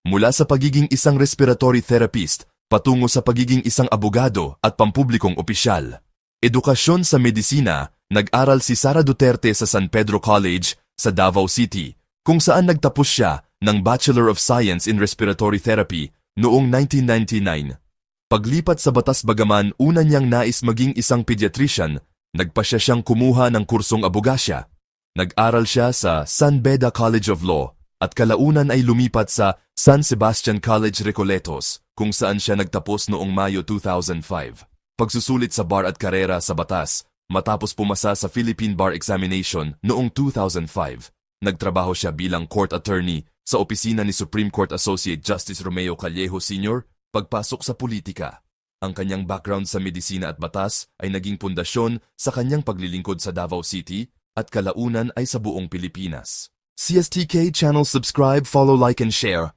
Mula sa pagiging isang respiratory therapist, patungo sa pagiging isang abogado at pampublikong opisyal. Edukasyon sa medisina, nag-aral si Sara Duterte sa San Pedro College sa Davao City, kung saan nagtapos siya ng Bachelor of Science in Respiratory Therapy noong 1999. Paglipat sa batas bagaman una niyang nais maging isang pediatrician, nagpasya siyang kumuha ng kursong abogasya. Nag-aral siya sa San Beda College of Law at kalaunan ay lumipat sa San Sebastian College Recoletos kung saan siya nagtapos noong Mayo 2005. Pagsusulit sa bar at karera sa batas, matapos pumasa sa Philippine Bar Examination noong 2005. Nagtrabaho siya bilang court attorney sa opisina ni Supreme Court Associate Justice Romeo Callejo Sr. Pagpasok sa politika. Ang kanyang background sa medisina at batas ay naging pundasyon sa kanyang paglilingkod sa Davao City at kalaunan ay sa buong Pilipinas. CSTK channel subscribe, follow, like and share.